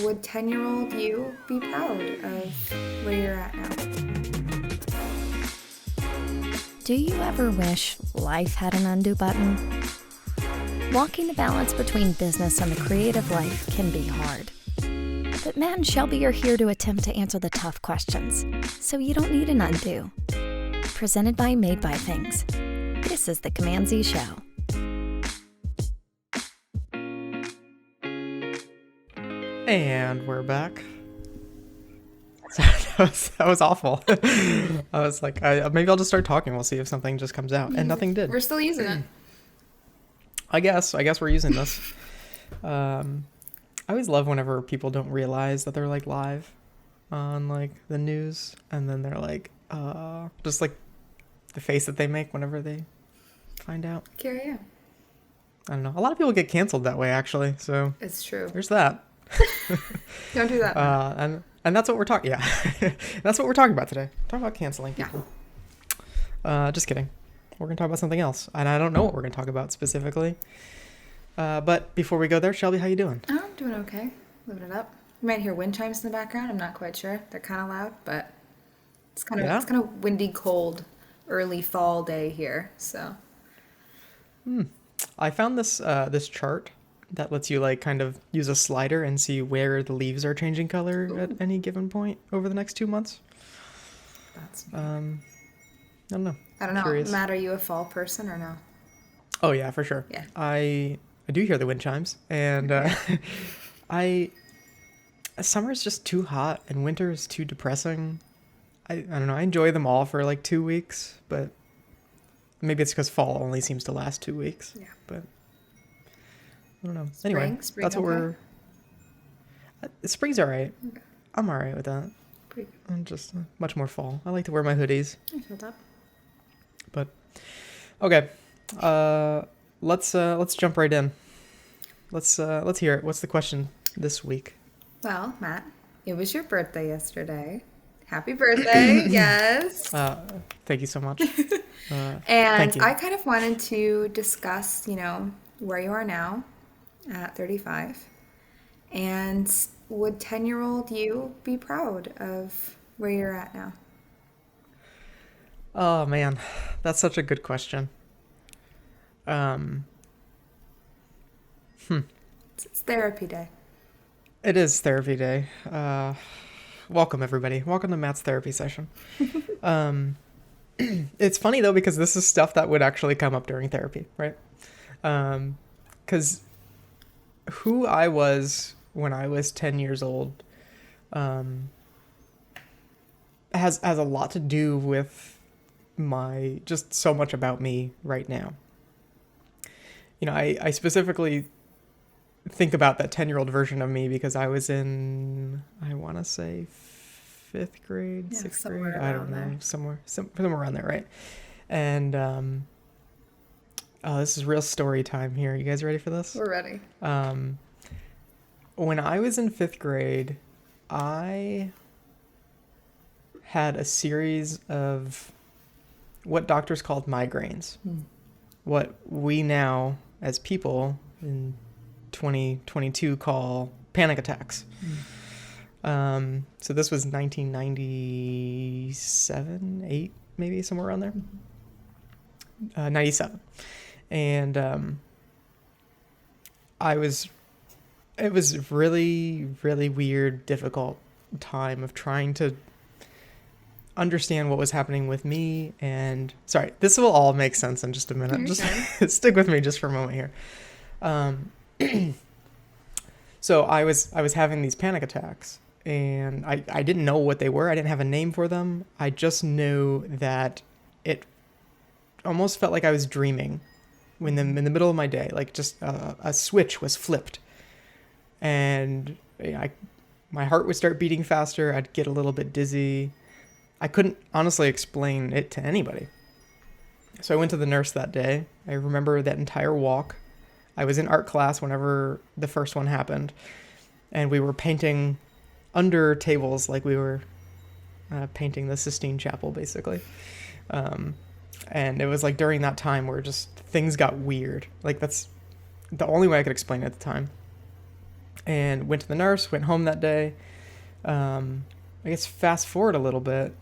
Would 10-year-old you be proud of where you're at now? Do you ever wish life had an undo button? Walking the balance between business and the creative life can be hard. But Matt and Shelby are here to attempt to answer the tough questions, so you don't need an undo. Presented by Made by Things. This is the CMD-Z Show. And we're back. Sorry, that was awful. I was like, maybe I'll just start talking. We'll see if something just comes out. And nothing did. We're still using it. I guess we're using this. I always love whenever people don't realize that they're like live on like the news, and then they're like, just like the face that they make whenever they find out. Carry on. I don't know. A lot of people get canceled that way, actually. So It's true. there's that. Don't do that. And that's what we're talking. Yeah, that's what we're talking about today. Talking about canceling people. Yeah. Just kidding. We're gonna talk about something else, and I don't know what we're gonna talk about specifically. But before we go there, Shelby, how you doing? Oh, I'm doing okay. Living it up. You might hear wind chimes in the background. I'm not quite sure. They're kind of loud, but it's kind of windy, cold, early fall day here. So. I found this this chart that lets you like kind of use a slider and see where the leaves are changing color at any given point over the next 2 months. That's. I don't know. I don't know. Curious. Matt, are you a fall person or no? Oh yeah, for sure. Yeah. I do hear the wind chimes, and summer is just too hot and winter is too depressing. I don't know. I enjoy them all for like 2 weeks, but maybe it's because fall only seems to last 2 weeks. Yeah. But I don't know. Anyway, Spring that's what okay? Spring's all right. Okay. I'm all right with that. Pretty good. I'm just much more fall. I like to wear my hoodies. I feel that. But okay, let's jump right in. Let's hear it. What's the question this week? Well, Matt, it was your birthday yesterday. Happy birthday! Yes. Thank you so much. And thank you. I kind of wanted to discuss, where you are now at 35, and would 10-year-old you be proud of where you're at now? Oh man, that's such a good question. It's therapy day. It is therapy day. Welcome everybody. Welcome to Matt's therapy session. It's funny though, because this is stuff that would actually come up during therapy, right? Because who I was when I was 10 years old has a lot to do with just so much about me right now. I specifically think about that 10-year-old version of me because I was in, I want to say 5th grade, 6th grade, I don't know, somewhere around there, right? And this is real story time here. You guys ready for this? We're ready. When I was in 5th grade, I had a series of what doctors called migraines. What we now, as people in 2022, call panic attacks. So this was 1997, 8, maybe somewhere around there. 97. And it was really, really weird, difficult time of trying to understand what was happening with me. And sorry, this will all make sense in just a minute. Just stick with me just for a moment here. So I was having these panic attacks, and I didn't know what they were. I didn't have a name for them. I just knew that it almost felt like I was dreaming in the middle of my day, like just a switch was flipped, and my heart would start beating faster. I'd get a little bit dizzy. I couldn't honestly explain it to anybody. So I went to the nurse that day. I remember that entire walk. I was in art class whenever the first one happened, and we were painting under tables like we were painting the Sistine Chapel, basically. And it was like during that time where just things got weird. Like that's the only way I could explain it at the time. and went to the nurse, went home that day. I guess fast forward a little bit,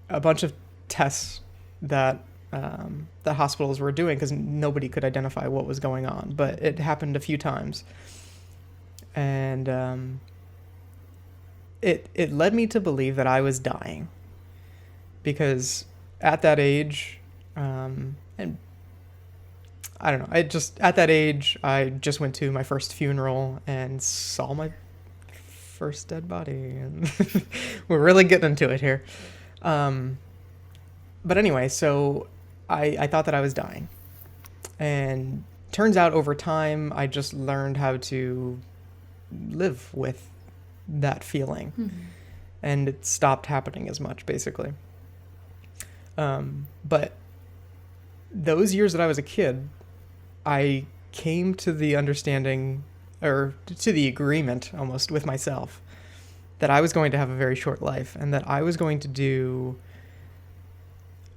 a bunch of tests that the hospitals were doing because nobody could identify what was going on, but it happened a few times. And it led me to believe that I was dying, because at that age, and I don't know, at that age, I just went to my first funeral and saw my first dead body, and we're really getting into it here. But anyway, so I thought that I was dying, and turns out over time I just learned how to live with that feeling, and it stopped happening as much, basically. But those years that I was a kid, I came to the understanding, or to the agreement almost with myself, that I was going to have a very short life, and that I was going to do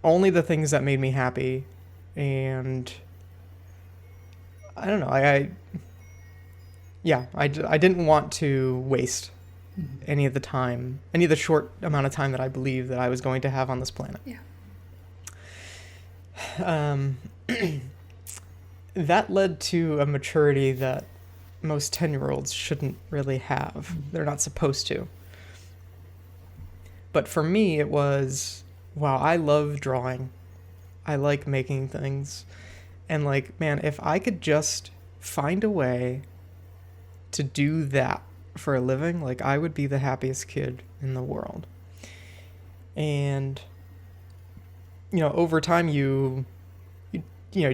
only the things that made me happy. And I don't know, I didn't want to waste any of the short amount of time that I believed that I was going to have on this planet. Yeah. That led to a maturity that most 10-year-olds shouldn't really have. They're not supposed to. But for me, it was, wow, I love drawing. I like making things. And like, man, if I could just find a way to do that for a living, like, I would be the happiest kid in the world. And, you know, over time, you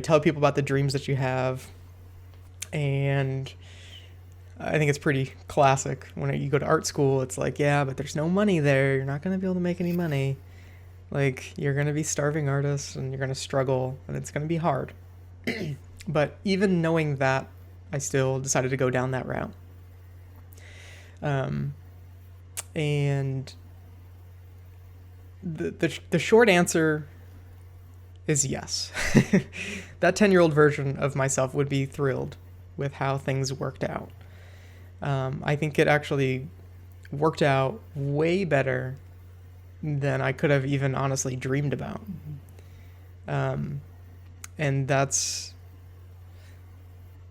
tell people about the dreams that you have, and I think it's pretty classic when you go to art school. It's like, yeah, but there's no money there. You're not going to be able to make any money. Like, you're going to be starving artists, and you're going to struggle, and it's going to be hard. But even knowing that, I still decided to go down that route. And the short answer is yes. That 10-year-old version of myself would be thrilled with how things worked out. I think it actually worked out way better than I could have even honestly dreamed about. And that's,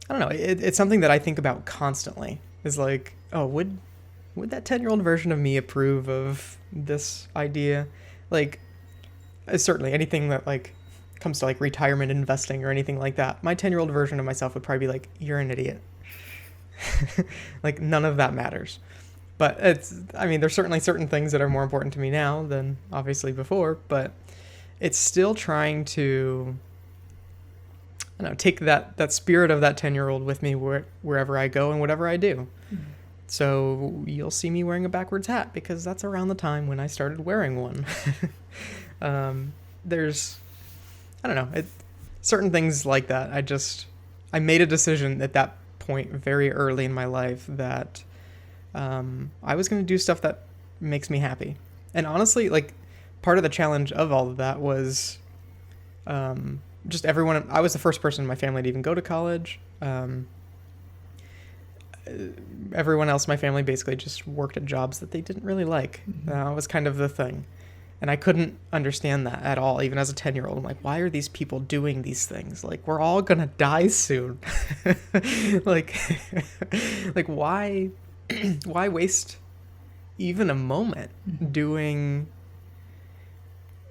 I don't know, it's something that I think about constantly, is like, oh, would that 10-year-old version of me approve of this idea? Like, certainly anything that like comes to like retirement investing or anything like that, my 10-year-old version of myself would probably be like, you're an idiot. Like, none of that matters. But there's certainly certain things that are more important to me now than obviously before, but it's still trying to, I don't know, take that spirit of that 10-year-old with me wherever I go and whatever I do. So you'll see me wearing a backwards hat because that's around the time when I started wearing one. There's, I don't know, certain things like that. I made a decision at that point very early in my life that I was going to do stuff that makes me happy. And honestly, like, part of the challenge of all of that was just everyone. I was the first person in my family to even go to college. Everyone else in my family basically just worked at jobs that they didn't really like. That was kind of the thing. And I couldn't understand that at all, even as a 10-year-old. I'm like, why are these people doing these things? Like, we're all going to die soon. like, why waste even a moment doing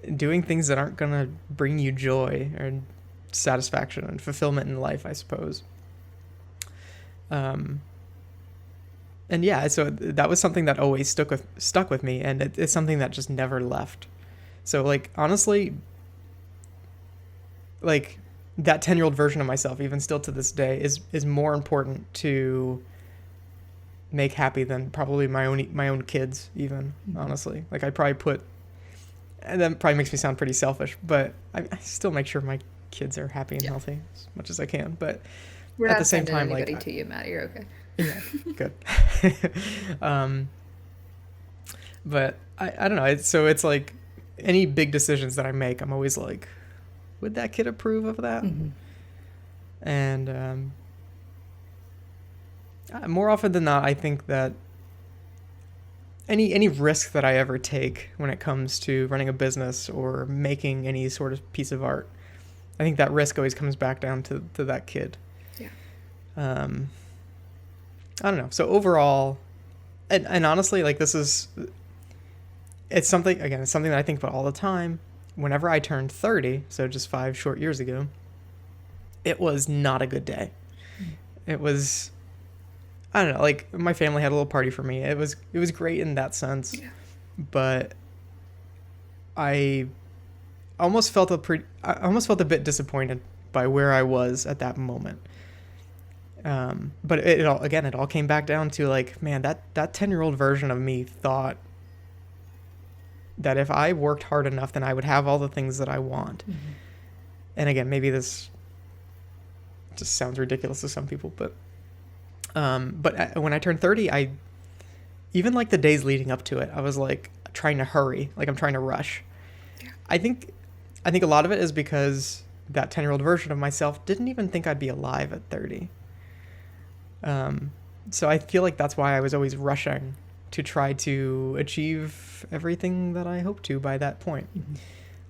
things that aren't going to bring you joy or satisfaction and fulfillment in life, I suppose. And yeah, so that was something that always stuck with me, and it's something that just never left. So, like, honestly, like, that 10-year-old version of myself, even still to this day, is more important to make happy than probably my own kids, even, honestly. Like, I'd probably put, and that probably makes me sound pretty selfish, but I still make sure my kids are happy and healthy as much as I can. But we're at not the same sending time, anybody like, to you, Matt. You're okay. Yeah, good. But I don't know. So it's like any big decisions that I make, I'm always like, would that kid approve of that? And More often than not, I think that any risk that I ever take when it comes to running a business or making any sort of piece of art, I think that risk always comes back down to that kid. Yeah. I don't know. So overall, and honestly, like it's something that I think about all the time. Whenever I turned 30, so just 5 short years ago, it was not a good day. It was, I don't know, like my family had a little party for me. It was great in that sense. Yeah. But I almost felt a bit disappointed by where I was at that moment. But it all came back down to like, man, that 10-year-old version of me thought that if I worked hard enough, then I would have all the things that I want. Mm-hmm. And again, maybe this just sounds ridiculous to some people, but when I turned 30, even like the days leading up to it, I was like trying to hurry, like I'm trying to rush. Yeah. I think a lot of it is because that 10-year-old version of myself didn't even think I'd be alive at 30. So I feel like that's why I was always rushing to try to achieve everything that I hoped to by that point.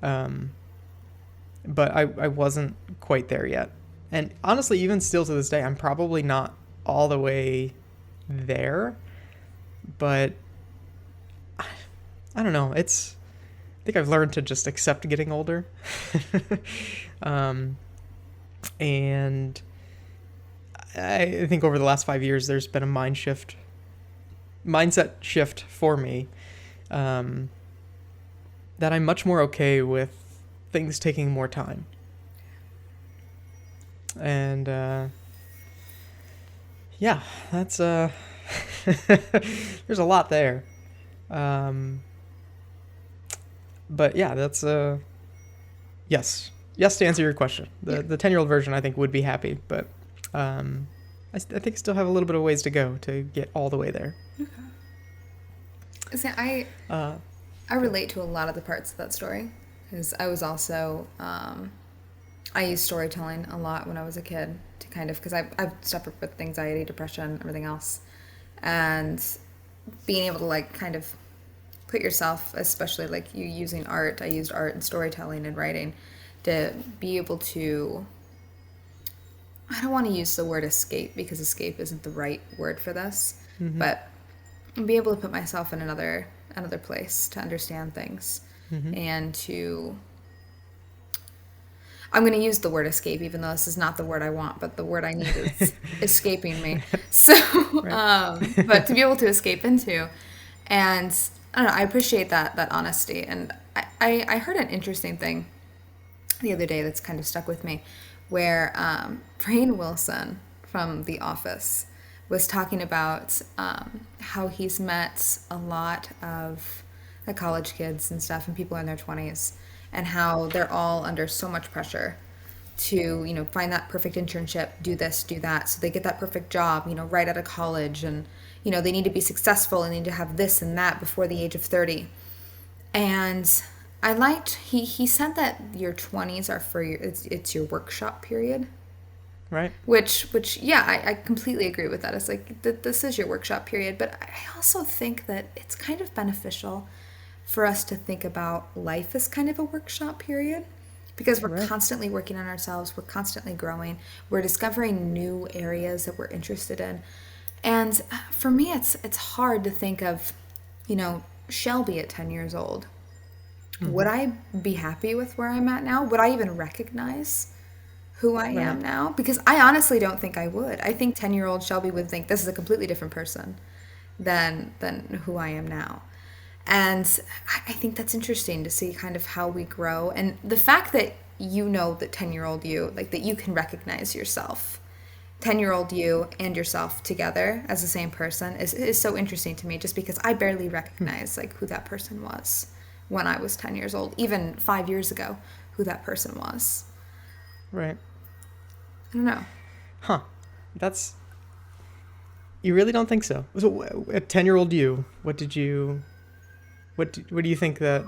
Mm-hmm. But I wasn't quite there yet. And honestly, even still to this day, I'm probably not all the way there. But I don't know. I think I've learned to just accept getting older. And I think over the last 5 years, there's been a mindset shift for me, that I'm much more okay with things taking more time. And yeah, that's there's a lot there. But yeah, that's yes to answer your question. The 10-year-old version I think would be happy, but I think I still have a little bit of ways to go to get all the way there. Okay. See, I relate to a lot of the parts of that story, because I was also I used storytelling a lot when I was a kid to kind of, because I've suffered with anxiety, depression, everything else, and being able to like kind of put yourself, especially like you using art, I used art and storytelling and writing to be able to, I don't want to use the word escape because escape isn't the right word for this, Mm-hmm. but be able to put myself in another place to understand things, Mm-hmm. and to, I'm going to use the word escape, even though this is not the word I want, but the word I need is escaping me. So, Right. but to be able to escape into, and I don't know, I appreciate that honesty. And I heard an interesting thing the other day that's kind of stuck with me, where Rainn Wilson from The Office was talking about how he's met a lot of the college kids and stuff and people in their 20s, and how they're all under so much pressure to, find that perfect internship, do this, do that, so they get that perfect job, right out of college, and, they need to be successful and need to have this and that before the age of 30. And I liked, he said that your 20s are for your, it's your workshop period. Right. Which yeah, I completely agree with that. It's like, this is your workshop period. But I also think that it's kind of beneficial for us to think about life as kind of a workshop period, because we're Right. constantly working on ourselves. We're constantly growing. We're discovering new areas that we're interested in. And for me, it's hard to think of, Shelby at 10 years old. Mm-hmm. Would I be happy with where I'm at now? Would I even recognize who I am now? Because I honestly don't think I would. I think 10-year-old Shelby would think this is a completely different person than who I am now. And I think that's interesting to see kind of how we grow. And the fact that that 10-year-old you, like that you can recognize yourself, 10-year-old you and yourself together as the same person is so interesting to me, just because I barely recognize like who that person was when I was 10 years old, even 5 years ago, who that person was. Right. I don't know. Huh. You really don't think so? So a 10-year-old you, what do you think that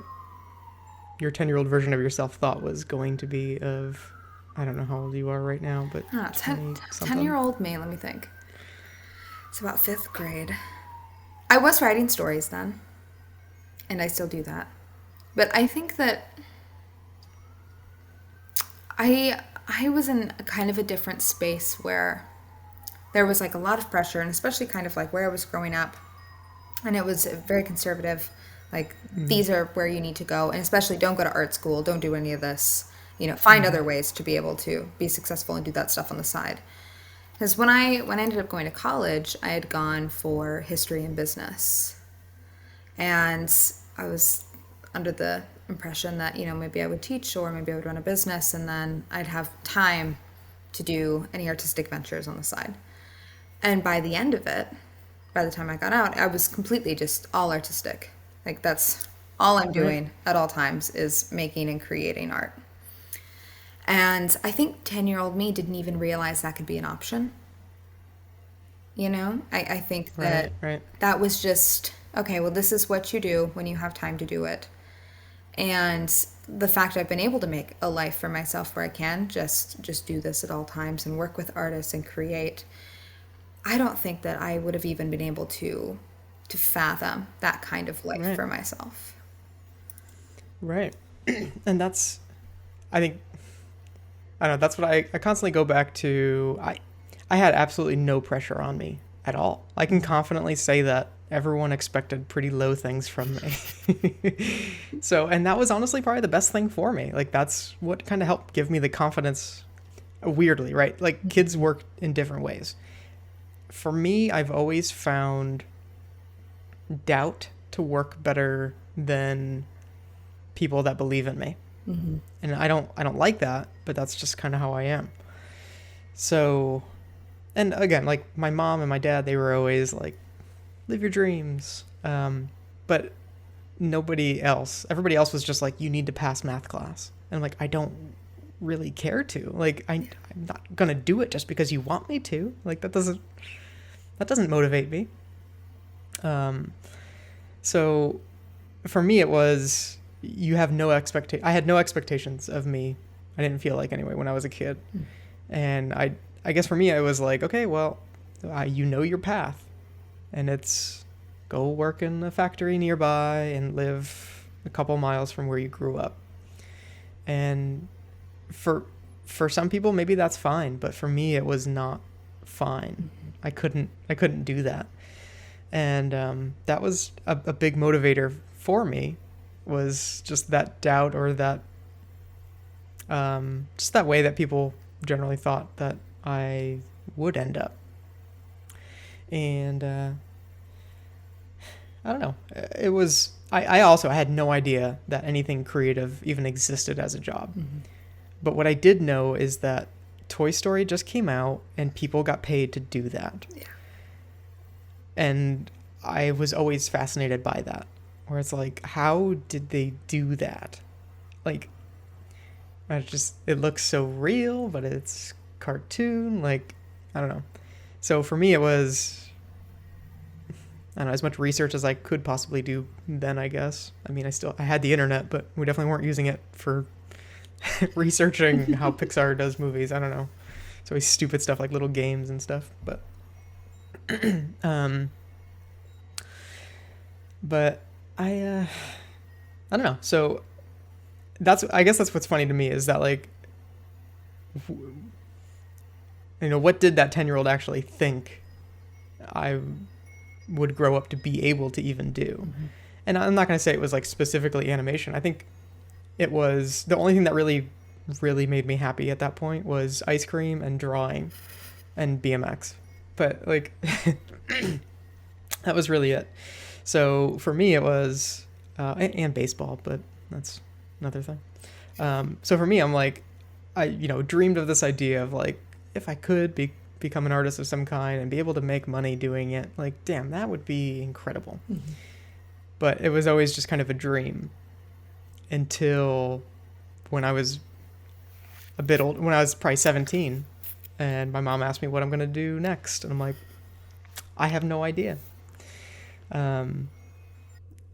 your 10-year-old version of yourself thought was going to be of, I don't know how old you are right now, but 10-year-old me, let me think. It's about fifth grade. I was writing stories then, and I still do that. But I think that I was in a kind of a different space where there was like a lot of pressure, and especially kind of like where I was growing up, and it was very conservative. Like, Mm-hmm. these are where you need to go, and especially don't go to art school, don't do any of this. Find Mm-hmm. other ways to be able to be successful and do that stuff on the side. Because when I ended up going to college, I had gone for history and business, and I was under the impression that maybe I would teach or maybe I would run a business, and then I'd have time to do any artistic ventures on the side. And by the end of it, by the time I got out, I was completely just all artistic. Like, that's all I'm Right. doing at all times is making and creating art. And I think 10-year-old me didn't even realize that could be an option. I think that Right. Right. that was just, okay, well, this is what you do when you have time to do it. And the fact I've been able to make a life for myself where I can just do this at all times and work with artists and create, I don't think that I would have even been able to fathom that kind of life Right. for myself. Right. And that's, I think, I don't know, that's what I constantly go back to. I had absolutely no pressure on me at all. I can confidently say that everyone expected pretty low things from me. So, and that was honestly probably the best thing for me. Like, that's what kind of helped give me the confidence, weirdly, right? Like, kids work in different ways. For me, I've always found doubt to work better than people that believe in me. And I don't like that, but that's just kind of how I am. So, and again, like my mom and my dad, they were always like, live your dreams. But everybody else was just like, you need to pass math class. And I'm like, I don't really care to. Like, I'm not gonna do it just because you want me to. Like, that doesn't motivate me. Um, so for me, it was, I had no expectations of me. I didn't feel like, anyway, when I was a kid. And I guess for me, I was like, okay, well, you know your path, and it's go work in a factory nearby and live a couple miles from where you grew up. And for some people, maybe that's fine, but for me, it was not fine. I couldn't do that. And that was a big motivator for me, was just that doubt, or that just that way that people generally thought that I would end up. And I don't know. It was. I also had no idea that anything creative even existed as a job. But what I did know is that Toy Story just came out and people got paid to do that. Yeah. And I was always fascinated by that. Where it's like, how did they do that? Like, it looks so real, but it's cartoon. Like, I don't know. So for me, it was, I don't know, as much research as I could possibly do then, I guess. I mean, I had the internet, but we definitely weren't using it for researching how Pixar does movies. I don't know. It's always stupid stuff like little games and stuff. Um, but I don't know. So I guess that's what's funny to me, is that, like, what did that 10-year-old actually think I would grow up to be able to even do? And I'm not going to say it was like specifically animation. I think it was, the only thing that really, really made me happy at that point was ice cream and drawing and BMX. But, like, that was really it. So for me, it was, and baseball, but that's another thing. So for me, I'm like, I dreamed of this idea of, like, if I could become an artist of some kind and be able to make money doing it, like, damn, that would be incredible. But it was always just kind of a dream until when I was a bit old, when I was probably 17, and my mom asked me what I'm going to do next. And I'm like, I have no idea. And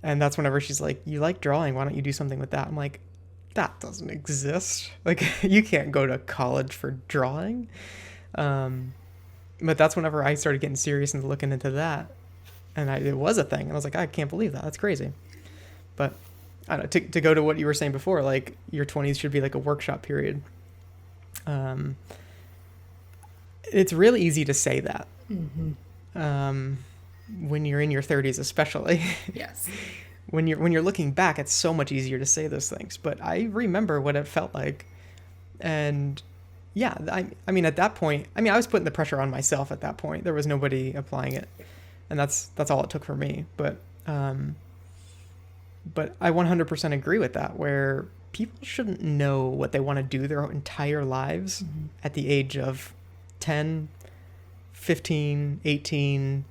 that's whenever she's like, you like drawing, why don't you do something with that? I'm like, that doesn't exist. Like, you can't go to college for drawing. But that's whenever I started getting serious and looking into that, and it was a thing. And I was like, I can't believe that. That's crazy. But I don't know, to go to what you were saying before, like your 20s should be like a workshop period. Um, it's really easy to say that. When you're in your 30s, especially. Yes. When you're looking back, it's so much easier to say those things. But I remember what it felt like, and yeah, I mean, at that point, I mean, I was putting the pressure on myself at that point. There was nobody applying it, and that's all it took for me. But I 100% agree with that, where people shouldn't know what they want to do their entire lives at the age of 10, 15, 18,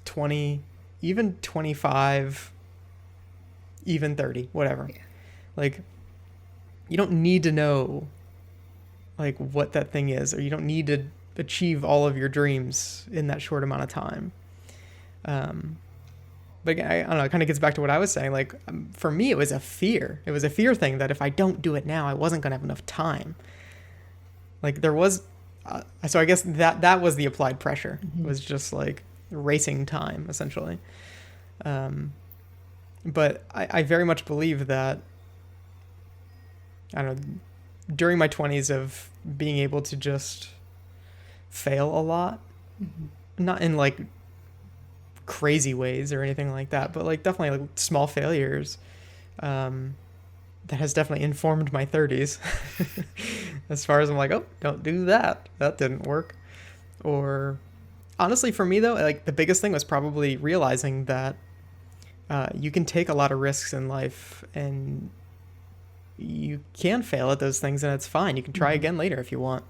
20, even 25, even 30, whatever. Yeah. Like, you don't need to know like what that thing is, or you don't need to achieve all of your dreams in that short amount of time. But again, I don't know, it kind of gets back to what I was saying. Like, for me, it was a fear. It was a fear thing that if I don't do it now, I wasn't going to have enough time. Like, there was, so I guess that was the applied pressure. It was just like racing time, essentially. But I very much believe that, I don't know, during my 20s of being able to just fail a lot, not in like crazy ways or anything like that, but like definitely like small failures, that has definitely informed my 30s. As far as I'm like, oh, don't do that, that didn't work. Or honestly, for me though, like the biggest thing was probably realizing that you can take a lot of risks in life, and you can fail at those things, and it's fine. You can try again later if you want.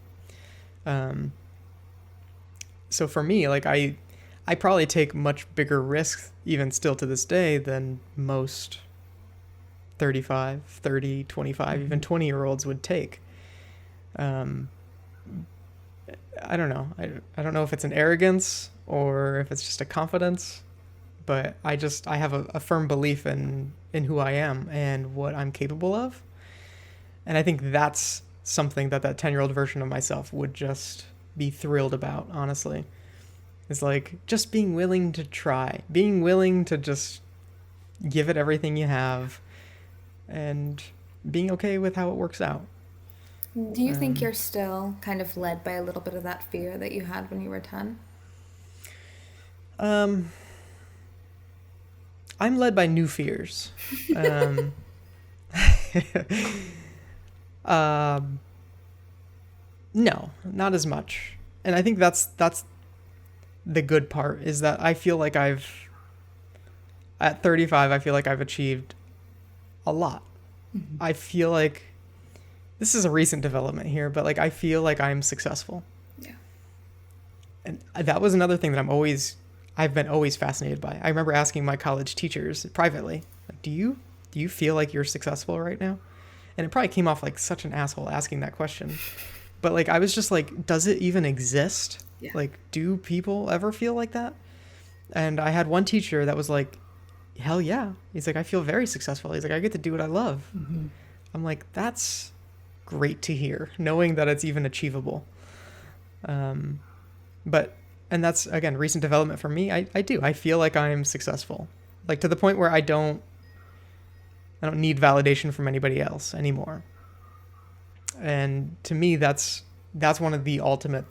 So for me, like I probably take much bigger risks, even still to this day, than most 35, 30, 25, even 20-year-olds would take. I don't know. I don't know if it's an arrogance or if it's just a confidence, but I have a firm belief in who I am and what I'm capable of. And I think that's something that 10-year-old version of myself would just be thrilled about, honestly. It's like just being willing to try, being willing to just give it everything you have, and being okay with how it works out. Do you think you're still kind of led by a little bit of that fear that you had when you were 10? I'm led by new fears. No, not as much. And I think that's the good part, is that I feel like at 35, I feel like I've achieved a lot. I feel like this is a recent development here, but like I feel like I'm successful. Yeah. And that was another thing that I've been always fascinated by. I remember asking my college teachers privately, like, do you feel like you're successful right now? And it probably came off like such an asshole asking that question. But like, I was just like, does it even exist? Yeah. Like, do people ever feel like that? And I had one teacher that was like, hell yeah. He's like, I feel very successful. He's like, I get to do what I love. I'm like, that's great to hear, knowing that it's even achievable. And that's, again, recent development for me. I feel like I'm successful, like to the point where I don't need validation from anybody else anymore. And to me, that's one of the ultimate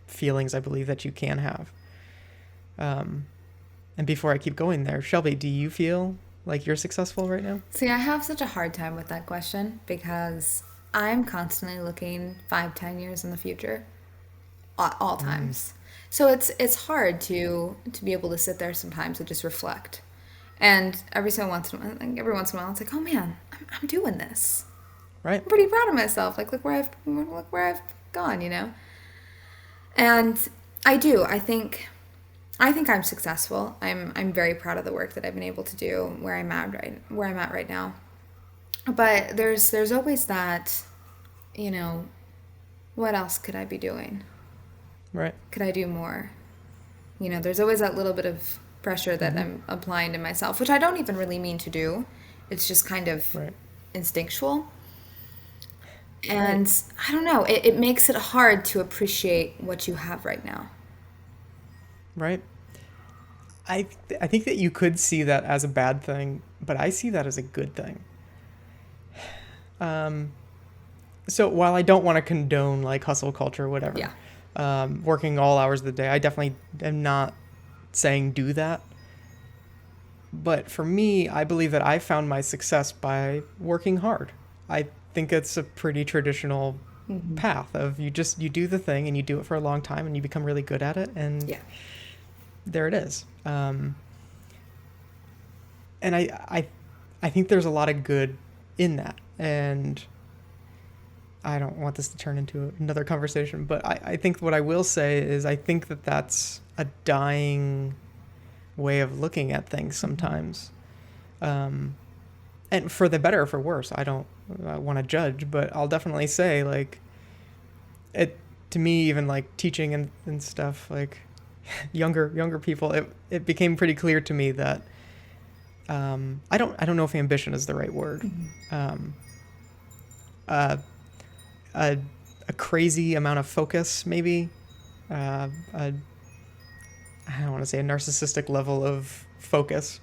feelings I believe that you can have. And before I keep going there, Shelby, do you feel like you're successful right now? See, I have such a hard time with that question because I'm constantly looking 5-10 years in the future at all times. So it's hard to be able to sit there sometimes and just reflect. And every once in a while, it's like, oh man, I'm doing this. Right. I'm pretty proud of myself. Like, look where I've gone, you know. And I do. I think I'm successful. I'm very proud of the work that I've been able to do where I'm at right now. But there's always that, you know, what else could I be doing? Right. Could I do more? You know, there's always that little bit of pressure that I'm applying to myself, which I don't even really mean to do. It's just kind of instinctual. Right. And I don't know, it makes it hard to appreciate what you have right now. Right. I think that you could see that as a bad thing, but I see that as a good thing. Um, so while I don't want to condone like hustle culture, or whatever, Yeah. working all hours of the day, I definitely am not saying do that. But for me, I believe that I found my success by working hard. I think it's a pretty traditional Hmm. path of you do the thing and you do it for a long time and you become really good at it and Yeah. there it is. And I think there's a lot of good in that. And I don't want this to turn into another conversation, but I think what I will say is I think that that's a dying way of looking at things sometimes. Um, and for the better or for worse, I don't want to judge, but I'll definitely say like it to me, even like teaching and stuff, like younger people, it became pretty clear to me that I don't know if ambition is the right word. Um, uh, a, a crazy amount of focus, maybe. A, I don't want to say a narcissistic level of focus,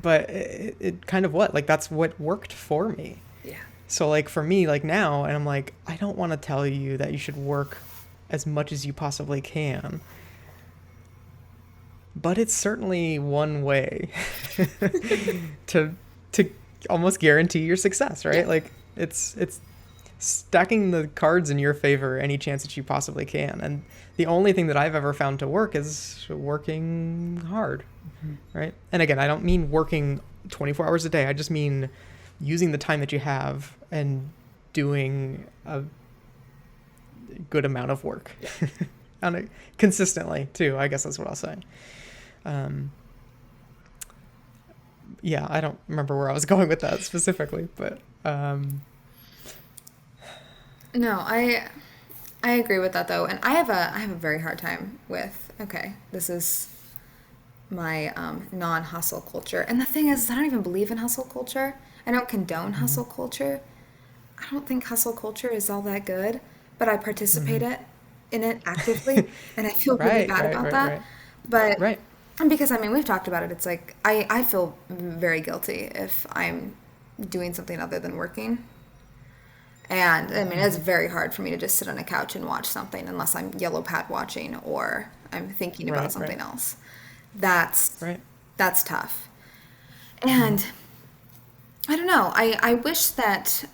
but it kind of what like that's what worked for me. Yeah. So like for me, like now, and I'm like, I don't want to tell you that you should work as much as you possibly can, but it's certainly one way to to almost guarantee your success, Yeah. right? Like it's stacking the cards in your favor any chance that you possibly can. And the only thing that I've ever found to work is working hard, right? And again, I don't mean working 24 hours a day. I just mean using the time that you have and doing a good amount of work on it consistently too. I guess that's what I'll say. Um, yeah, I don't remember where I was going with that specifically, but No, I agree with that though, and I have a very hard time with, okay, this is my non-hustle culture. And the thing is, I don't even believe in hustle culture. I don't condone hustle culture. I don't think hustle culture is all that good, but I participate in it actively, and I feel really right, bad right, about right, that. right, But right. because I mean, we've talked about it. It's like I feel very guilty if I'm doing something other than working. And I mean, it's very hard for me to just sit on a couch and watch something unless I'm yellow pad watching or I'm thinking about Right, something right, else. That's right. that's tough. And I don't know. I wish that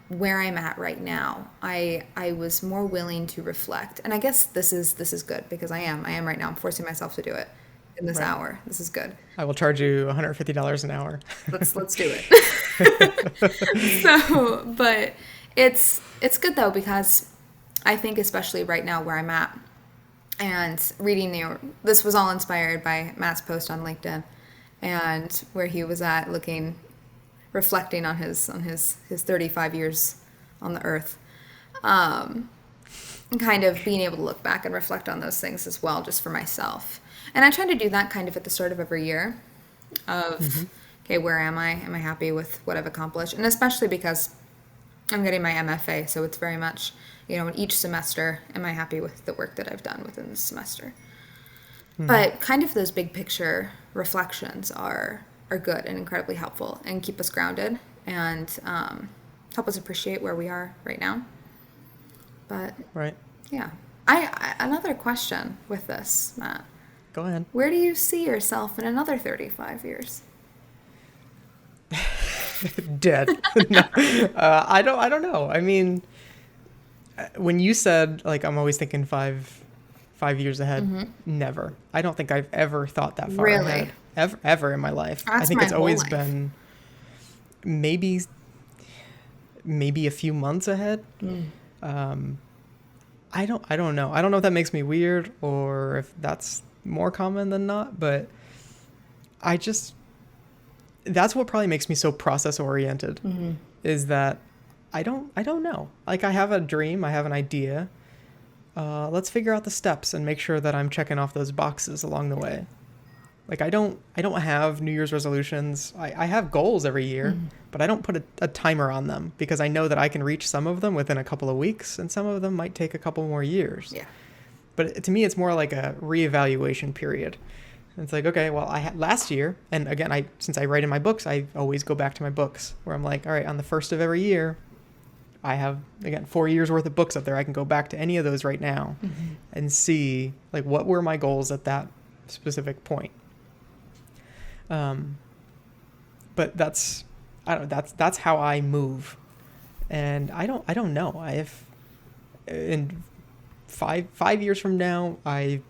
where I'm at right now, I was more willing to reflect. And I guess this is good because I am right now. I'm forcing myself to do it in this Right. hour. This is good. I will charge you $150 an hour. Let's do it. So, but it's good though because I think especially right now where I'm at and reading this was all inspired by Matt's post on LinkedIn and where he was at looking reflecting on his 35 years on the earth. And kind of being able to look back and reflect on those things as well just for myself. And I try to do that kind of at the start of every year of okay, where am I? Am I happy with what I've accomplished? And especially because I'm getting my MFA, so it's very much, in each semester, am I happy with the work that I've done within this semester? But kind of those big picture reflections are good and incredibly helpful and keep us grounded and help us appreciate where we are right now. But Right. yeah, I another question with this, Matt. Go ahead. Where do you see yourself in another 35 years? Dead. No. I don't know. I mean, when you said like I'm always thinking 5 years ahead, never. I don't think I've ever thought that far Really? ahead. Ever in my life. I That's think my it's whole always life. been maybe a few months ahead. I don't know. I don't know if that makes me weird or if that's more common than not, but I just that's what probably makes me so process oriented is that I don't know. Like I have a dream, I have an idea. Let's figure out the steps and make sure that I'm checking off those boxes along the way. Like I don't have New Year's resolutions. I have goals every year, but I don't put a timer on them because I know that I can reach some of them within a couple of weeks and some of them might take a couple more years. Yeah. But to me, it's more like a reevaluation period. It's like, okay, well, I had last year, and again, since I write in my books, I always go back to my books where I'm like, all right, on the first of every year, I have, again, 4 years worth of books up there. I can go back to any of those right now and see like what were my goals at that specific point. But that's how I move, and I don't know. In 5 years from now, I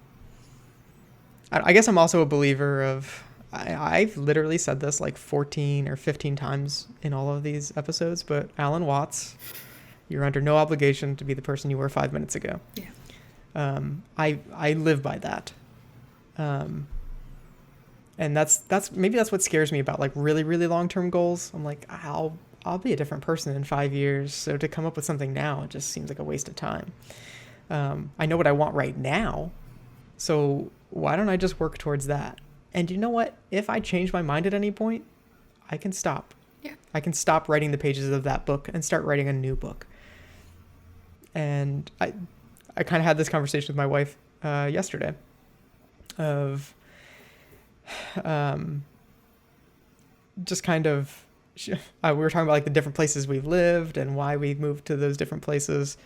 guess I'm also a believer of, I've literally said this like 14 or 15 times in all of these episodes, but Alan Watts, you're under no obligation to be the person you were 5 minutes ago. Yeah. I live by that. And maybe that's what scares me about like really, really long-term goals. I'm like, I'll be a different person in 5 years. So to come up with something now, it just seems like a waste of time. I know what I want right now. So why don't I just work towards that? And you know what? If I change my mind at any point, I can stop. Yeah. I can stop writing the pages of that book and start writing a new book. And I kind of had this conversation with my wife yesterday of just kind of we were talking about like the different places we've lived and why we moved to those different places.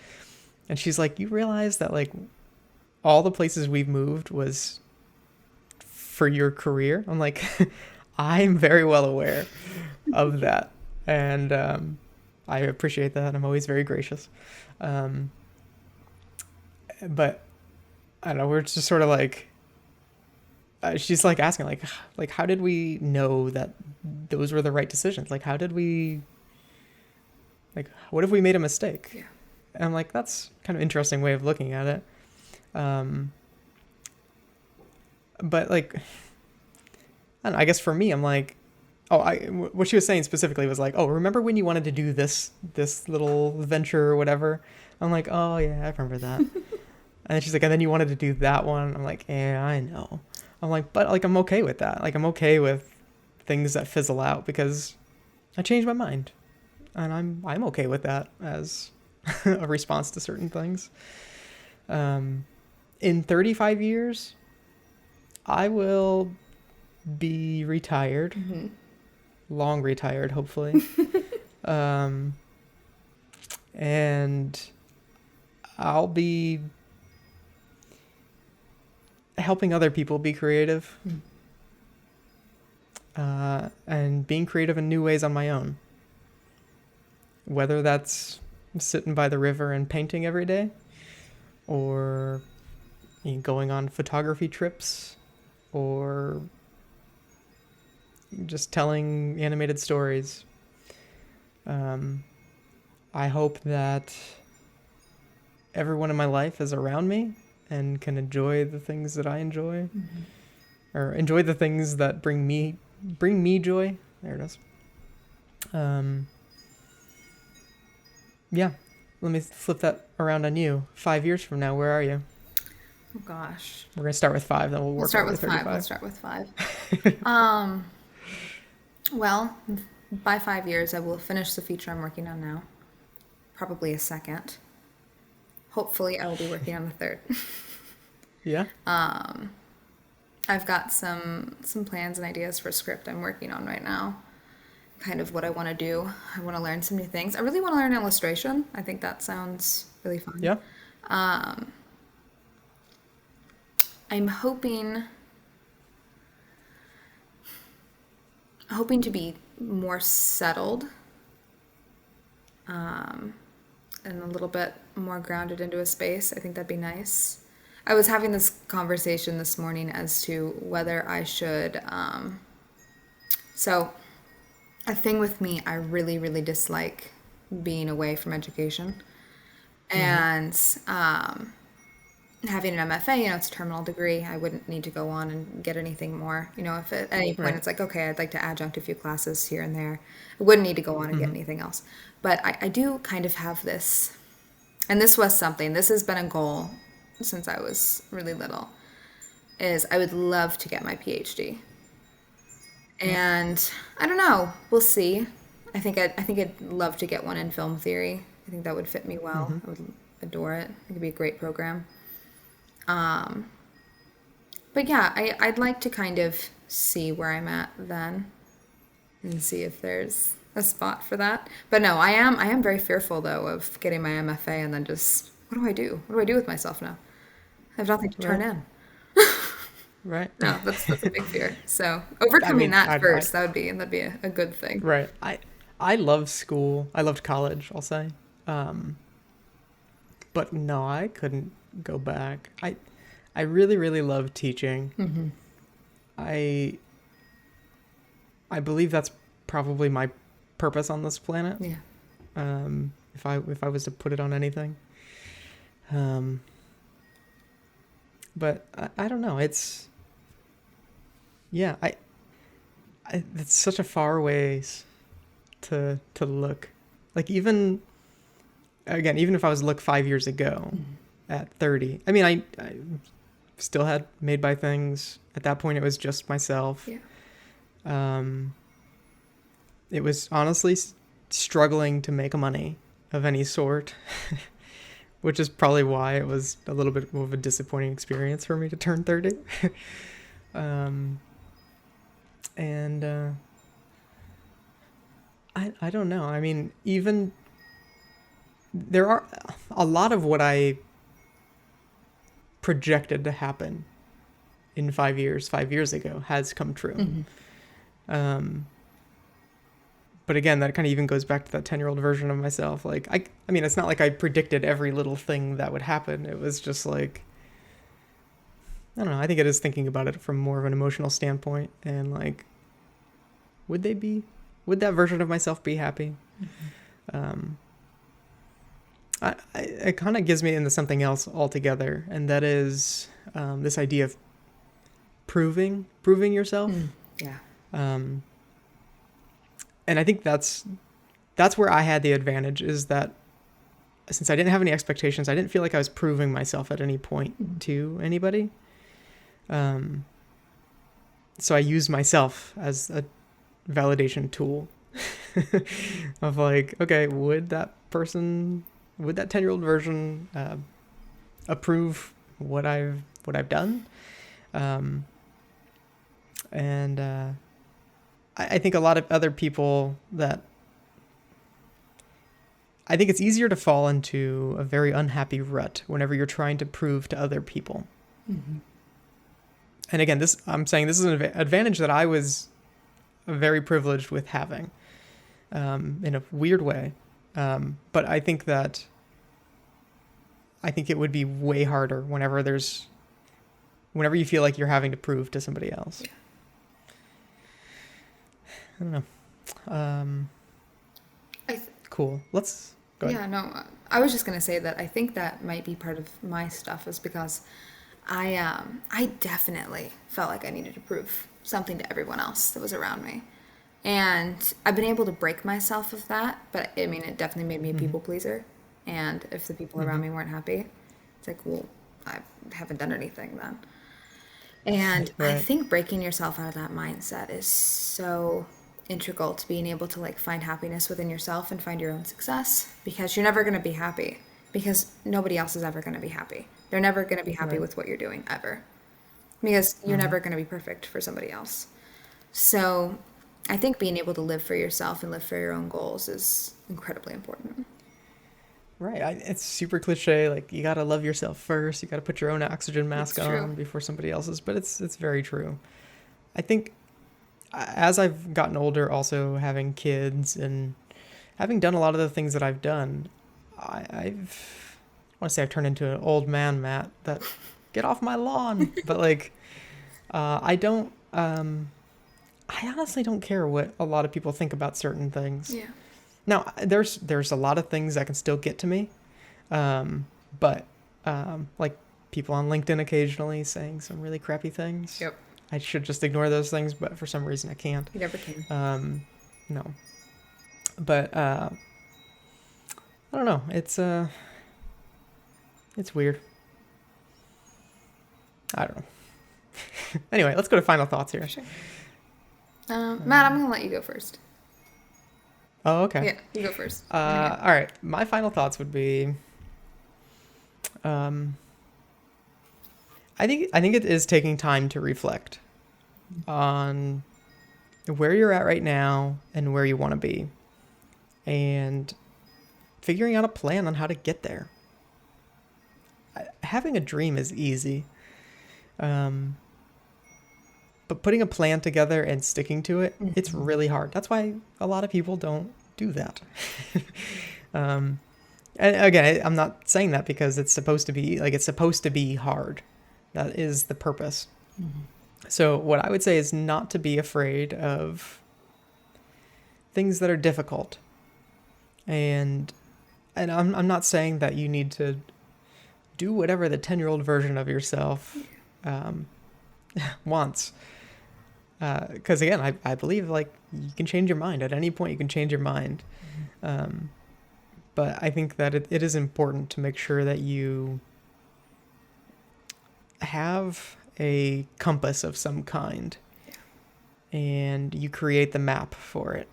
And she's like, you realize that like all the places we've moved was for your career? I'm like, I'm very well aware of that. And I appreciate that. I'm always very gracious. But I don't know, we're just sort of like, she's like asking like, how did we know that those were the right decisions? Like, how did we, like, what if we made a mistake? Yeah. And I'm like, that's kind of interesting way of looking at it. But like, I don't know, I guess for me, I'm like, what she was saying specifically was like, oh, remember when you wanted to do this little venture or whatever? I'm like, oh yeah, I remember that. And she's like, and then you wanted to do that one. I'm like, yeah, I know. I'm like, but like, I'm okay with that. Like, I'm okay with things that fizzle out because I changed my mind, and I'm okay with that as a response to certain things. In 35 years, I will be retired, long retired, hopefully. And I'll be helping other people be creative, and being creative in new ways on my own. Whether that's sitting by the river and painting every day, or going on photography trips, or just telling animated stories. I hope that everyone in my life is around me and can enjoy the things that I enjoy, or enjoy the things that bring me joy. There it is. Yeah. Let me flip that around on you. 5 years from now, where are you? Oh gosh. We're gonna start with 5, then we'll work start over with to 35. 5. Let's start with 5. Well, by 5 years, I will finish the feature I'm working on now. Probably a second. Hopefully, I will be working on the third. Yeah. I've got some plans and ideas for a script I'm working on right now. Kind of what I want to do. I want to learn some new things. I really want to learn illustration. I think that sounds really fun. Yeah. I'm hoping to be more settled, and a little bit more grounded into a space. I think that'd be nice. I was having this conversation this morning as to whether I should, so a thing with me, I really, really dislike being away from education. And having an MFA, it's a terminal degree. I wouldn't need to go on and get anything more. If at any point it's like, okay, I'd like to adjunct a few classes here and there. I wouldn't need to go on and get anything else. But I do kind of have this, and this has been a goal since I was really little, is I would love to get my PhD. And I don't know, we'll see. I think I'd love to get one in film theory. I think that would fit me well. I would adore it. It could be a great program. Um, but yeah, I'd like to kind of see where I'm at then and see if there's a spot for that. But no, I am very fearful though of getting my MFA and then just what do I do? What do I do with myself now? I have nothing to turn Right. in. Right. No, that's a big fear. So I overcoming mean, that first, that'd be a good thing. right. I love school. I loved college, I'll say. Um, but no, I couldn't go back. I really, really love teaching. I I believe that's probably my purpose on this planet. Yeah. If I was to put it on anything. Um, but I don't know. It's yeah. It's such a far ways to look. Like even again, even if I was to look 5 years ago at 30, I mean, I still had made by things. At that point, it was just myself. Yeah. It was honestly struggling to make money of any sort, which is probably why it was a little bit of a disappointing experience for me to turn 30. um, and I don't know. I mean, even there are a lot of what I projected to happen in 5 years ago has come true. But again, that kind of even goes back to that 10-year-old version of myself. Like, I mean, it's not like I predicted every little thing that would happen. It was just like, I don't know. I think it is thinking about it from more of an emotional standpoint and like, would that version of myself be happy? It kind of gives me into something else altogether. And that is this idea of proving yourself. Yeah. And I think that's where I had the advantage, is that since I didn't have any expectations, I didn't feel like I was proving myself at any point to anybody. So I used myself as a validation tool of like, okay, would that 10-year-old version approve what I've done? I think a lot of other people I think it's easier to fall into a very unhappy rut whenever you're trying to prove to other people. And again, I'm saying this is an advantage that I was very privileged with having, in a weird way. But I think it would be way harder whenever you feel like you're having to prove to somebody else. Yeah. I don't know. Cool. Let's go ahead. Yeah, no, I was just gonna say that I think that might be part of my stuff is because I definitely felt like I needed to prove something to everyone else that was around me. And I've been able to break myself of that, but I mean, it definitely made me a people pleaser. And if the people around me weren't happy, it's like, well, I haven't done anything then. And I Right. think breaking yourself out of that mindset is so integral to being able to like find happiness within yourself and find your own success, because you're never going to be happy because nobody else is ever going to be happy. They're never going to be happy Right. with what you're doing ever, because you're never going to be perfect for somebody else. So I think being able to live for yourself and live for your own goals is incredibly important. Right. It's super cliche. Like, you got to love yourself first. You got to put your own oxygen mask It's true. on before somebody else's. But it's very true. I think as I've gotten older, also having kids and having done a lot of the things that I've done, I want to say I've turned into an old man, Matt, that get off my lawn. But like, I don't, I honestly don't care what a lot of people think about certain things. Yeah. Now, there's a lot of things that can still get to me, but like people on LinkedIn occasionally saying some really crappy things. Yep. I should just ignore those things, but for some reason I can't. You never can. No. But I don't know. It's weird. I don't know. Anyway, let's go to final thoughts here. Sure. Matt, I'm going to let you go first. Oh, okay. Yeah, you go first. All right. My final thoughts would be, I think it is taking time to reflect on where you're at right now and where you want to be, and figuring out a plan on how to get there. Having a dream is easy, but putting a plan together and sticking to it, it's really hard. That's why a lot of people don't do that. And again, I'm not saying that because it's supposed to be hard. That is the purpose. Mm-hmm. So what I would say is not to be afraid of things that are difficult. And I'm not saying that you need to do whatever the 10-year-old version of yourself wants. Because again, I believe like you can change your mind at any point. You can change your mind. Mm-hmm. But I think that it is important to make sure that you have a compass of some kind, and you create the map for it.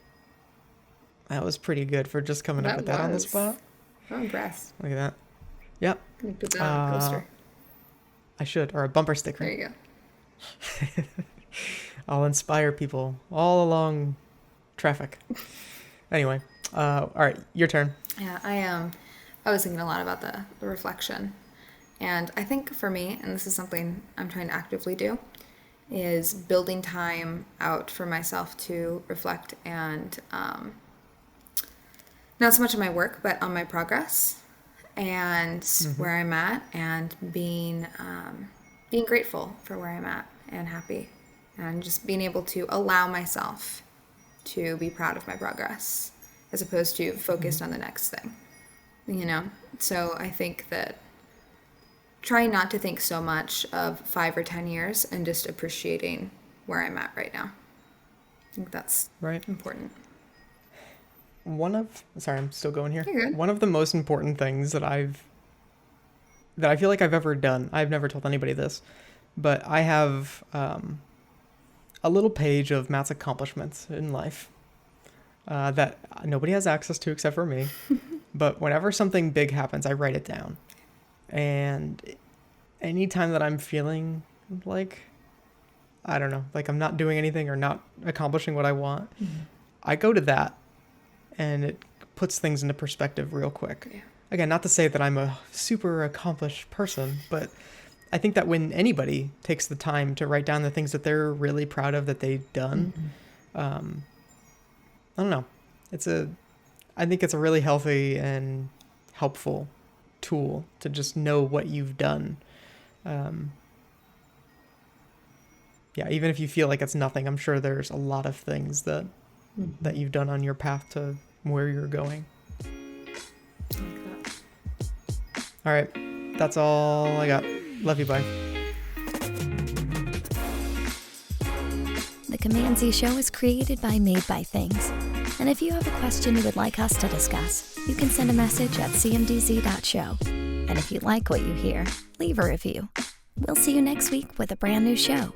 That was pretty good for just coming up with that on the spot. I'm impressed. Look at that. Yep. Can you put that on a poster? I should, or a bumper sticker. There you go. I'll inspire people all along traffic. Anyway, all right, your turn. Yeah, I was thinking a lot about the reflection. And I think for me, and this is something I'm trying to actively do, is building time out for myself to reflect and not so much on my work, but on my progress and where I'm at, and being grateful for where I'm at and happy, and just being able to allow myself to be proud of my progress as opposed to focused on the next thing, So I think that trying not to think so much of 5 or 10 years and just appreciating where I'm at right now. I think that's important. Sorry, I'm still going here. You're good. One of the most important things that I feel like I've ever done, I've never told anybody this, but I have a little page of Matt's accomplishments in life that nobody has access to except for me. But whenever something big happens, I write it down. And anytime that I'm feeling like, I don't know, like I'm not doing anything or not accomplishing what I want, I go to that, and it puts things into perspective real quick. Yeah. Again, not to say that I'm a super accomplished person, but I think that when anybody takes the time to write down the things that they're really proud of that they've done, I don't know. I think it's a really healthy and helpful tool to just know what you've done. Even if you feel like it's nothing, I'm sure there's a lot of things that you've done on your path to where you're going. All right, that's all I got. Love you, bye. The CMD-Z show is created by Made by Things. And if you have a question you would like us to discuss, you can send a message at CMD-Z.show. And if you like what you hear, leave a review. We'll see you next week with a brand new show.